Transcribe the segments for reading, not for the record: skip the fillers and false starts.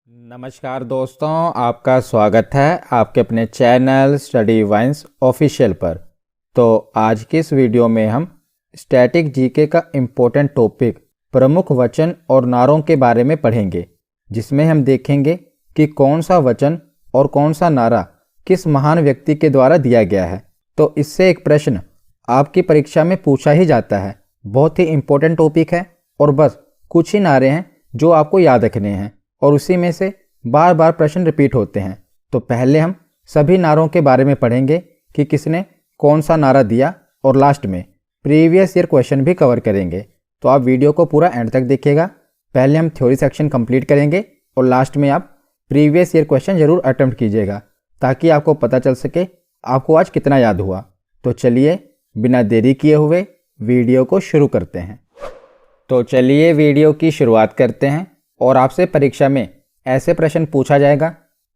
नमस्कार दोस्तों, आपका स्वागत है आपके अपने चैनल स्टडी वाइन्स ऑफिशियल पर। तो आज की इस वीडियो में हम स्टैटिक जीके का इम्पोर्टेंट टॉपिक प्रमुख वचन और नारों के बारे में पढ़ेंगे, जिसमें हम देखेंगे कि कौन सा वचन और कौन सा नारा किस महान व्यक्ति के द्वारा दिया गया है। तो इससे एक प्रश्न आपकी परीक्षा में पूछा ही जाता है। बहुत ही इम्पोर्टेंट टॉपिक है और बस कुछ ही नारे हैं जो आपको याद रखने हैं और उसी में से बार बार प्रश्न रिपीट होते हैं। तो पहले हम सभी नारों के बारे में पढ़ेंगे कि किसने कौन सा नारा दिया और लास्ट में प्रीवियस ईयर क्वेश्चन भी कवर करेंगे। तो आप वीडियो को पूरा एंड तक देखिएगा। पहले हम थ्योरी सेक्शन कंप्लीट करेंगे और लास्ट में आप प्रीवियस ईयर क्वेश्चन जरूर अटेम्प्ट कीजिएगा, ताकि आपको पता चल सके आपको आज कितना याद हुआ। तो चलिए बिना देरी किए हुए वीडियो को शुरू करते हैं। तो चलिए वीडियो की शुरुआत करते हैं और आपसे परीक्षा में ऐसे प्रश्न पूछा जाएगा।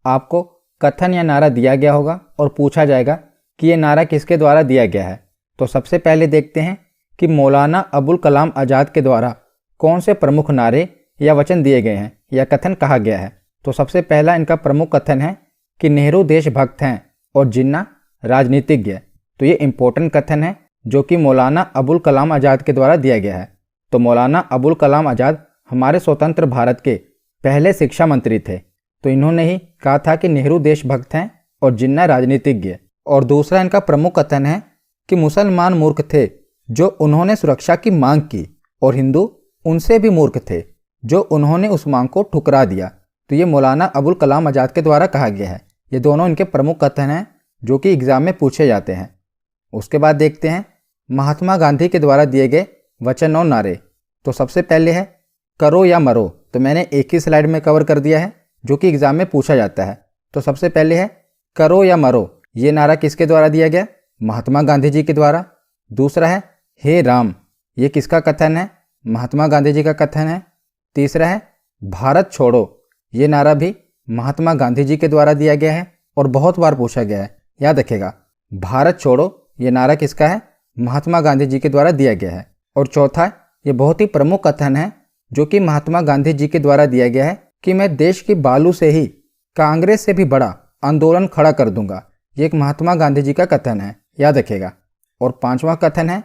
आपको कथन या नारा दिया गया होगा और पूछा जाएगा कि ये नारा किसके द्वारा दिया गया है। तो सबसे पहले देखते हैं कि मौलाना अबुल कलाम आज़ाद के द्वारा कौन से प्रमुख नारे या वचन दिए गए हैं या कथन कहा गया है। तो सबसे पहला इनका प्रमुख कथन है कि नेहरू देशभक्त हैं और जिन्ना राजनीतिज्ञ। तो ये इम्पोर्टेंट कथन है जो कि मौलाना अबुल कलाम आज़ाद के द्वारा दिया गया है। तो मौलाना अबुल कलाम आज़ाद हमारे स्वतंत्र भारत के पहले शिक्षा मंत्री थे। तो इन्होंने ही कहा था कि नेहरू देशभक्त हैं और जिन्ना राजनीतिज्ञ। और दूसरा इनका प्रमुख कथन है कि मुसलमान मूर्ख थे जो उन्होंने सुरक्षा की मांग की और हिंदू उनसे भी मूर्ख थे जो उन्होंने उस मांग को ठुकरा दिया। तो ये मौलाना अबुल कलाम आज़ाद के द्वारा कहा गया है। ये दोनों इनके प्रमुख कथन हैं जो कि एग्जाम में पूछे जाते हैं। उसके बाद देखते हैं महात्मा गांधी के द्वारा दिए गए वचन और नारे। तो सबसे पहले है करो या मरो। तो मैंने एक ही स्लाइड में कवर कर दिया है जो कि एग्जाम में पूछा जाता है। तो सबसे पहले है करो या मरो। ये नारा किसके द्वारा दिया गया? महात्मा गांधी जी के द्वारा। दूसरा है हे राम। ये किसका कथन है? महात्मा गांधी जी का कथन है। तीसरा है भारत छोड़ो। ये नारा भी महात्मा गांधी जी के द्वारा दिया गया है और बहुत बार पूछा गया है, याद रखेगा। भारत छोड़ो ये नारा किसका है? महात्मा गांधी जी के द्वारा दिया गया है। और चौथा, ये बहुत ही प्रमुख कथन है जो कि महात्मा गांधी जी के द्वारा दिया गया है कि मैं देश की बालू से ही कांग्रेस से भी बड़ा आंदोलन खड़ा कर दूंगा। ये एक महात्मा गांधी जी का कथन है, याद रखेगा। और पांचवा कथन है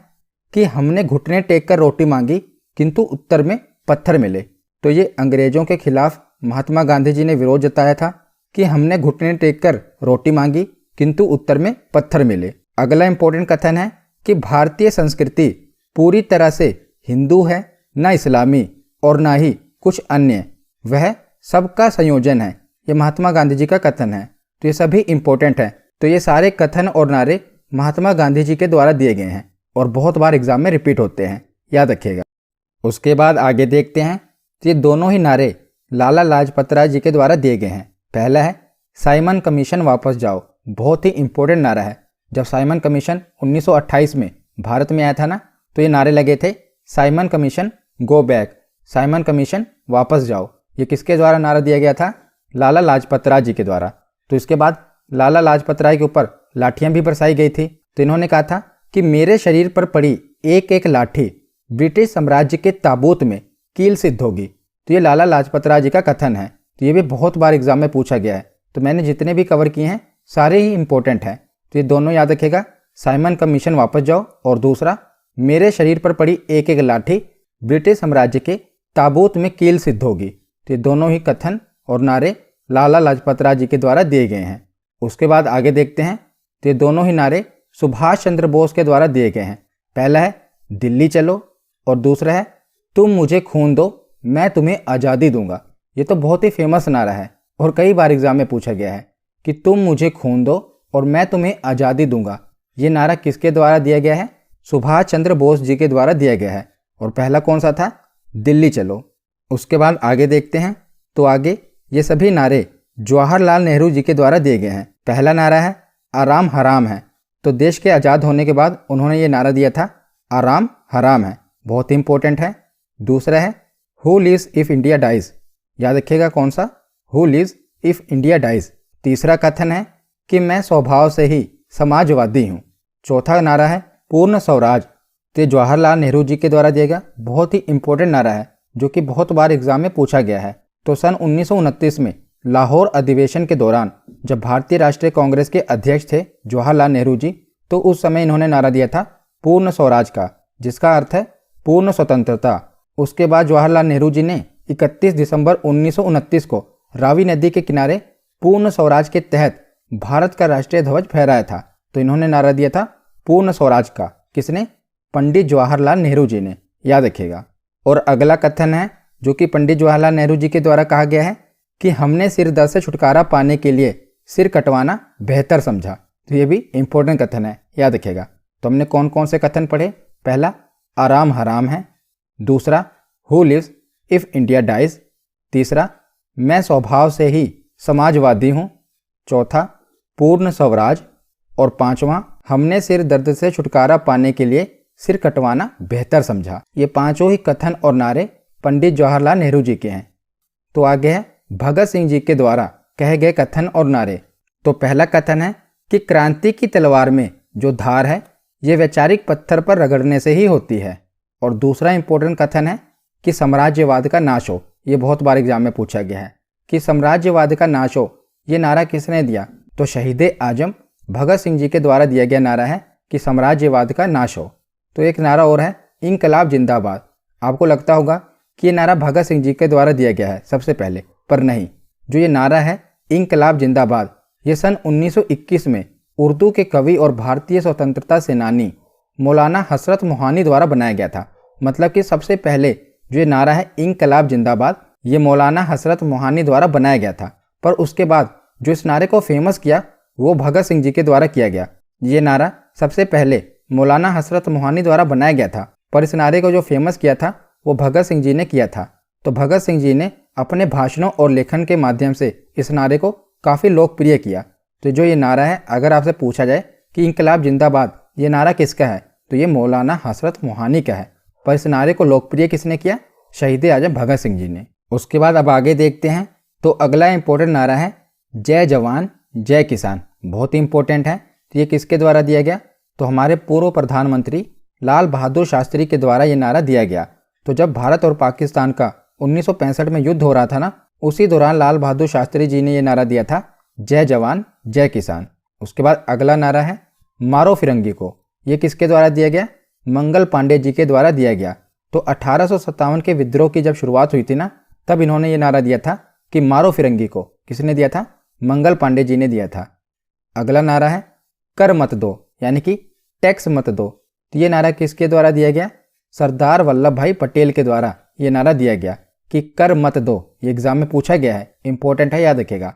कि हमने घुटने टेक कर रोटी मांगी किंतु उत्तर में पत्थर मिले। तो ये अंग्रेजों के खिलाफ महात्मा गांधी जी ने विरोध जताया था कि हमने घुटने टेक कर रोटी मांगी किंतु उत्तर में पत्थर मिले। अगला इंपॉर्टेंट कथन है कि भारतीय संस्कृति पूरी तरह से हिंदू है, ना इस्लामी और ना ही कुछ अन्य, वह सबका संयोजन है। ये महात्मा गांधी जी का कथन है। तो ये सभी इंपॉर्टेंट है। तो ये सारे कथन और नारे महात्मा गांधी जी के द्वारा दिए गए हैं और बहुत बार एग्जाम में रिपीट होते हैं, याद रखिएगा। उसके बाद आगे देखते हैं। तो ये दोनों ही नारे लाला लाजपत राय जी के द्वारा दिए गए हैं। पहला है साइमन कमीशन वापस जाओ। बहुत ही इंपॉर्टेंट नारा है। जब साइमन कमीशन 1928 में भारत में आया था ना, तो ये नारे लगे थे Simon commission go back, Simon commission वापस जाओ। ये किसके द्वारा नारा दिया गया था? लाला लाजपत राय जी के द्वारा। तो इसके बाद लाला लाजपत राय के ऊपर लाठियां भी बरसाई गई थी। तो इन्होंने कहा था कि मेरे शरीर पर पड़ी एक एक लाठी ब्रिटिश साम्राज्य के ताबूत में कील सिद्ध होगी। तो ये लाला लाजपत राय जी का कथन है। तो ये भी बहुत बार एग्जाम में पूछा गया है। तो मैंने जितने भी कवर किए हैं सारे ही इंपॉर्टेंट हैं। तो ये दोनों याद रखेगा, साइमन कमीशन वापस जाओ और दूसरा मेरे शरीर पर पड़ी एक एक लाठी ब्रिटिश साम्राज्य के ताबूत में कील सिद्ध होगी। तो ये दोनों ही कथन और नारे लाला लाजपत राय जी के द्वारा दिए गए हैं। उसके बाद आगे देखते हैं। तो ये दोनों ही नारे सुभाष चंद्र बोस के द्वारा दिए गए हैं। पहला है दिल्ली चलो और दूसरा है तुम मुझे खून दो मैं तुम्हें आज़ादी दूंगा। ये तो बहुत ही फेमस नारा है और कई बार एग्जाम में पूछा गया है कि तुम मुझे खून दो और मैं तुम्हें आज़ादी दूंगा। ये नारा किसके द्वारा दिया गया है? सुभाष चंद्र बोस जी के द्वारा दिया गया है। और पहला कौन सा था? दिल्ली चलो। उसके बाद आगे देखते हैं। तो आगे ये सभी नारे जवाहरलाल नेहरू जी के द्वारा दिए गए हैं। पहला नारा है आराम हराम है। तो देश के आज़ाद होने के बाद उन्होंने ये नारा दिया था आराम हराम है, बहुत इंपॉर्टेंट है। दूसरा है who lives if India dies. याद रखिएगा कौन सा? Who lives if India dies. तीसरा कथन है कि मैं स्वभाव से ही समाजवादी हूँ। चौथा नारा है पूर्ण स्वराज। तो जवाहरलाल नेहरू जी के द्वारा दिया गया बहुत ही इंपॉर्टेंट नारा है जो कि बहुत बार एग्जाम में पूछा गया है। तो सन 1929 में लाहौर अधिवेशन के दौरान जब भारतीय राष्ट्रीय कांग्रेस के अध्यक्ष थे जवाहरलाल नेहरू जी, तो उस समय इन्होंने नारा दिया था पूर्ण स्वराज का, जिसका अर्थ है पूर्ण स्वतंत्रता। उसके बाद जवाहरलाल नेहरू जी ने 31 दिसंबर 1929 को रावी नदी के किनारे पूर्ण स्वराज के तहत भारत का राष्ट्रीय ध्वज फहराया था। तो इन्होंने नारा दिया था पूर्ण स्वराज का। किसने? पंडित जवाहरलाल नेहरू जी ने, याद रखिएगा। और अगला कथन है जो कि पंडित जवाहरलाल नेहरू जी के द्वारा कहा गया है कि हमने सिर दर्द से छुटकारा पाने के लिए सिर कटवाना बेहतर समझा। तो ये भी इंपॉर्टेंट कथन है, याद रखिएगा। तो हमने कौन कौन से कथन पढ़े? पहला, आराम हराम है। दूसरा, who lives if India dies. तीसरा, मैं स्वभाव से ही समाजवादी हूँ। चौथा, पूर्ण स्वराज। और पांचवा, हमने सिर दर्द से छुटकारा पाने के लिए सिर कटवाना बेहतर समझा। ये पांचों ही कथन और नारे पंडित जवाहरलाल नेहरू जी के हैं। तो आगे है भगत सिंह जी के द्वारा कहे गए कथन और नारे। तो पहला कथन है कि क्रांति की तलवार में जो धार है ये वैचारिक पत्थर पर रगड़ने से ही होती है। और दूसरा इंपॉर्टेंट कथन है कि साम्राज्यवाद का नाश हो। ये बहुत बार एग्जाम में पूछा गया है कि साम्राज्यवाद का नाश हो, ये नारा किसने दिया? तो शहीद आजम भगत सिंह जी के द्वारा दिया गया नारा है कि साम्राज्यवाद का नाश हो। तो एक नारा और है इंकलाब जिंदाबाद। आपको लगता होगा कि ये नारा भगत सिंह जी के द्वारा दिया गया है सबसे पहले, पर नहीं। जो ये नारा है इंकलाब जिंदाबाद, ये सन 1921 में उर्दू के कवि और भारतीय स्वतंत्रता सेनानी मौलाना हसरत मोहानी द्वारा बनाया गया था। मतलब कि सबसे पहले जो ये नारा है इंकलाब जिंदाबाद, ये मौलाना हसरत मोहानी द्वारा बनाया गया था। पर उसके बाद जो इस नारे को फेमस किया वो भगत सिंह जी के द्वारा किया गया। ये नारा सबसे पहले मौलाना हसरत मोहानी द्वारा बनाया गया था, पर इस नारे को जो फेमस किया था वो भगत सिंह जी ने किया था। तो भगत सिंह जी ने अपने भाषणों और लेखन के माध्यम से इस नारे को काफ़ी लोकप्रिय किया। तो जो ये नारा है, अगर आपसे पूछा जाए कि इंकलाब जिंदाबाद ये नारा किसका है, तो ये मौलाना हसरत मोहानी का है। पर इस नारे को लोकप्रिय किसने किया? शहीद आजम भगत सिंह जी ने। उसके बाद अब आगे देखते हैं। तो अगला इंपॉर्टेंट नारा है जय जवान जय किसान। बहुत ही इंपॉर्टेंट है। तो ये किसके द्वारा दिया गया? तो हमारे पूर्व प्रधानमंत्री लाल बहादुर शास्त्री के द्वारा ये नारा दिया गया। तो जब भारत और पाकिस्तान का 1965 में युद्ध हो रहा था ना, उसी दौरान लाल बहादुर शास्त्री जी ने ये नारा दिया था जय जवान जय किसान। उसके बाद अगला नारा है मारो फिरंगी को। ये किसके द्वारा दिया गया? मंगल पांडे जी के द्वारा दिया गया। तो 1857 के विद्रोह की जब शुरुआत हुई थी ना, तब इन्होंने ये नारा दिया था कि मारो फिरंगी को। किसने दिया था? मंगल पांडे जी ने दिया था। अगला नारा है कर मत दो, यानी कि टैक्स मत दो। तो ये नारा किसके द्वारा दिया गया? सरदार वल्लभ भाई पटेल के द्वारा ये नारा दिया गया कि कर मत दो। ये एग्जाम में पूछा गया है, इंपॉर्टेंट है, याद रखेगा।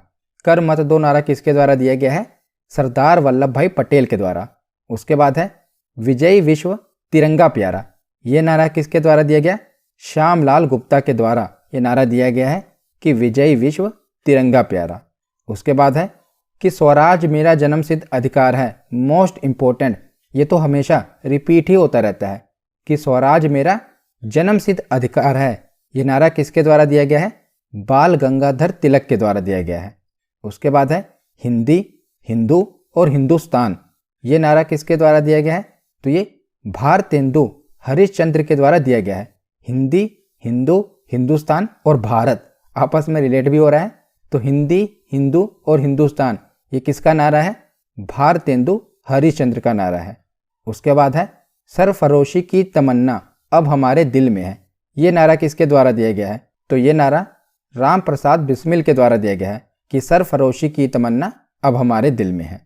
कर मत दो नारा किसके द्वारा दिया गया है? सरदार वल्लभ भाई पटेल के द्वारा। उसके बाद है विजयी विश्व तिरंगा प्यारा। ये नारा किसके द्वारा दिया गया? श्यामलाल गुप्ता के द्वारा ये नारा दिया गया है कि विजयी विश्व तिरंगा प्यारा। उसके बाद है कि स्वराज मेरा जन्मसिद्ध अधिकार है। मोस्ट इंपॉर्टेंट, ये तो हमेशा रिपीट ही होता रहता है कि स्वराज मेरा जन्मसिद्ध अधिकार है। ये नारा किसके द्वारा दिया गया है? बाल गंगाधर तिलक के द्वारा दिया गया है। उसके बाद है हिंदी, हिंदू और हिंदुस्तान। ये नारा किसके द्वारा दिया गया है? तो ये भारतेंदु हरिश्चंद्र के द्वारा दिया गया है। हिंदी, हिंदू, हिंदुस्तान और भारत आपस में रिलेट भी हो रहा है। तो हिंदी, हिंदू और हिंदुस्तान ये किसका नारा है? भारतेंदु हरिश्चंद्र का नारा है। उसके बाद है सरफरोशी की तमन्ना अब हमारे दिल में है। ये नारा किसके द्वारा दिया गया है? तो ये नारा राम प्रसाद बिस्मिल के द्वारा दिया गया है कि सरफरोशी की तमन्ना अब हमारे दिल में है।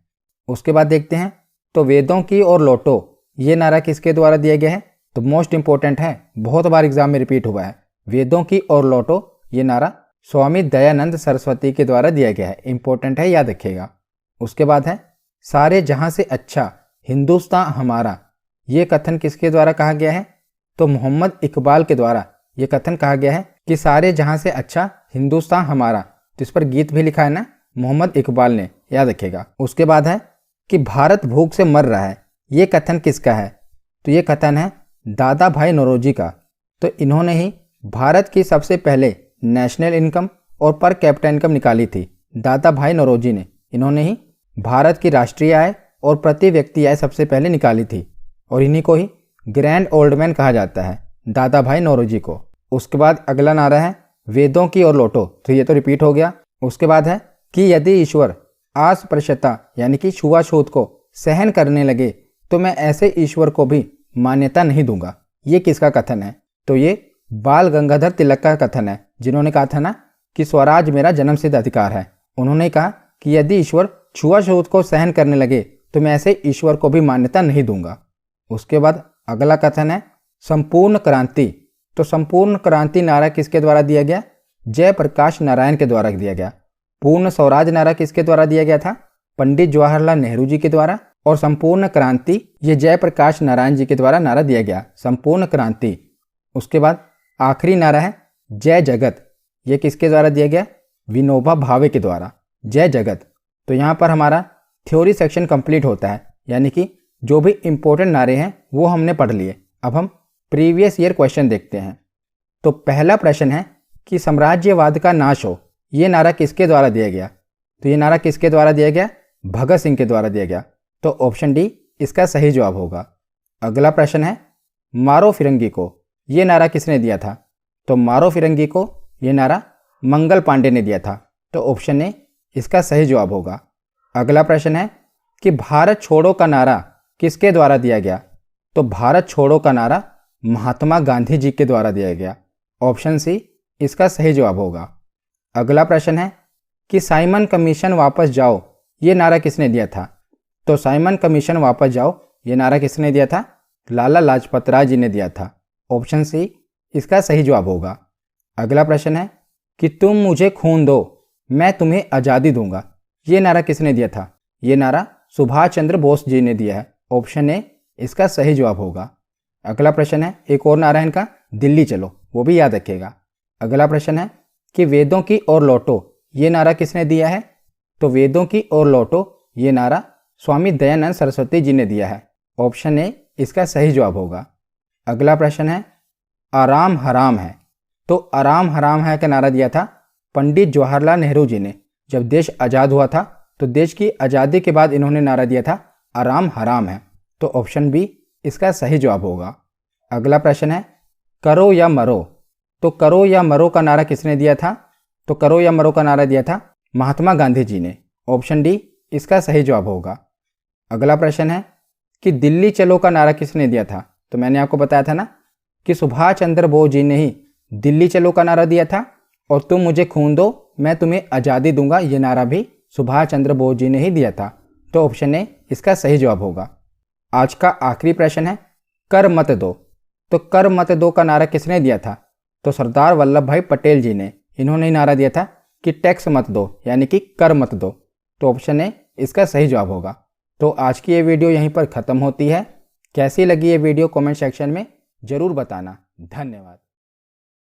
उसके बाद देखते हैं तो वेदों की और लौटो। ये नारा किसके द्वारा दिया गया है? तो मोस्ट इंपॉर्टेंट है, बहुत बार एग्जाम में रिपीट हुआ है। वेदों की और लौटो ये नारा स्वामी दयानंद सरस्वती के द्वारा दिया गया है। इंपॉर्टेंट है, याद रखिएगा। उसके बाद है सारे जहां से अच्छा हिंदुस्तान हमारा। ये कथन किसके द्वारा कहा गया है? तो मोहम्मद इकबाल के द्वारा ये कथन कहा गया है कि सारे जहां से अच्छा हिंदुस्तान हमारा। तो इस पर गीत भी लिखा है ना मोहम्मद इकबाल ने, याद रखिएगा। उसके बाद है कि भारत भूख से मर रहा है। ये कथन किसका है? तो ये कथन है दादा भाई नौरोजी का। तो इन्होंने ही भारत की सबसे पहले नेशनल इनकम और पर कैपिटा इनकम निकाली थी। दादा भाई नौरोजी ने, इन्होंने ही भारत की राष्ट्रीय आय और प्रति व्यक्ति आय सबसे पहले निकाली थी। और इन्हीं को ही ग्रैंड ओल्ड मैन कहा जाता है, दादा भाई नौरोजी को। उसके बाद अगला नारा है वेदों की ओर लौटो, तो ये तो रिपीट हो गया। उसके बाद है कि यदि ईश्वर अस्पृश्यता यानी कि छुआछूत को सहन करने लगे तो मैं ऐसे ईश्वर को भी मान्यता नहीं दूंगा। ये किसका कथन है? तो ये बाल गंगाधर तिलक का कथन है, जिन्होंने कहा था ना कि स्वराज मेरा जन्मसिद्ध अधिकार है। उन्होंने कहा कि यदि ईश्वर छुआछूत को सहन करने लगे तो मैं ऐसे ईश्वर को भी मान्यता नहीं दूंगा। उसके बाद अगला कथन है संपूर्ण क्रांति। तो संपूर्ण क्रांति नारा किसके द्वारा दिया गया? जयप्रकाश नारायण के द्वारा दिया गया। पूर्ण स्वराज नारा किसके द्वारा दिया गया था? पंडित जवाहरलाल नेहरू जी के द्वारा। और संपूर्ण क्रांति ये जयप्रकाश नारायण जी के द्वारा नारा दिया गया, संपूर्ण क्रांति। उसके बाद आखिरी नारा है जय जगत। ये किसके द्वारा दिया गया? विनोबा भावे के द्वारा, जय जगत। तो यहाँ पर हमारा थ्योरी सेक्शन कंप्लीट होता है, यानी कि जो भी इंपॉर्टेंट नारे हैं वो हमने पढ़ लिए। अब हम प्रीवियस ईयर क्वेश्चन देखते हैं। तो पहला प्रश्न है कि साम्राज्यवाद का नाश हो, ये नारा किसके द्वारा दिया गया? तो ये नारा किसके द्वारा दिया गया? भगत सिंह के द्वारा दिया गया। तो ऑप्शन डी इसका सही जवाब होगा। अगला प्रश्न है मारो फिरंगी को, ये नारा किसने दिया था? तो मारो फिरंगी को ये नारा मंगल पांडे ने दिया था। तो ऑप्शन ए इसका सही जवाब होगा। अगला प्रश्न है कि भारत छोड़ो का नारा किसके द्वारा दिया गया? तो भारत छोड़ो का नारा महात्मा गांधी जी के द्वारा दिया गया। ऑप्शन सी इसका सही जवाब होगा। अगला प्रश्न है कि साइमन कमीशन वापस जाओ, ये नारा किसने दिया था? तो साइमन कमीशन वापस जाओ ये नारा किसने दिया था? लाला लाजपत राय जी ने दिया था। ऑप्शन सी इसका सही जवाब होगा। अगला प्रश्न है कि तुम मुझे खून दो मैं तुम्हें आज़ादी दूंगा, ये नारा किसने दिया था? ये नारा सुभाष चंद्र बोस जी ने दिया है। ऑप्शन ए इसका सही जवाब होगा। अगला प्रश्न है एक और नारा इनका दिल्ली चलो, वो भी याद रखिएगा। अगला प्रश्न है कि वेदों की ओर लौटो, ये नारा किसने दिया है? तो वेदों की ओर लौटो ये नारा स्वामी दयानंद सरस्वती जी ने दिया है। ऑप्शन ए इसका सही जवाब होगा। अगला प्रश्न है आराम हराम है। तो आराम हराम है का नारा दिया था पंडित जवाहरलाल नेहरू जी ने। जब देश आज़ाद हुआ था तो देश की आज़ादी के बाद इन्होंने नारा दिया था आराम हराम है। तो ऑप्शन बी इसका सही जवाब होगा। अगला प्रश्न है करो या मरो। तो करो या मरो का नारा किसने दिया था? तो करो या मरो का नारा दिया था महात्मा गांधी जी ने। ऑप्शन डी इसका सही जवाब होगा। अगला प्रश्न है कि दिल्ली चलो का नारा किसने दिया था? तो मैंने आपको बताया था ना कि सुभाष चंद्र बोस जी ने ही दिल्ली चलो का नारा दिया था। और तुम मुझे खून दो मैं तुम्हें आज़ादी दूंगा, ये नारा भी सुभाष चंद्र बोस जी ने ही दिया था। तो ऑप्शन ए इसका सही जवाब होगा। आज का आखिरी प्रश्न है कर मत दो। तो कर मत दो का नारा किसने दिया था? तो सरदार वल्लभ भाई पटेल जी ने। इन्होंने नारा दिया था कि टैक्स मत दो यानी कि कर मत दो। तो ऑप्शन ए इसका सही जवाब होगा। तो आज की ये वीडियो यहीं पर ख़त्म होती है। कैसी लगी ये वीडियो कमेंट सेक्शन में ज़रूर बताना। धन्यवाद।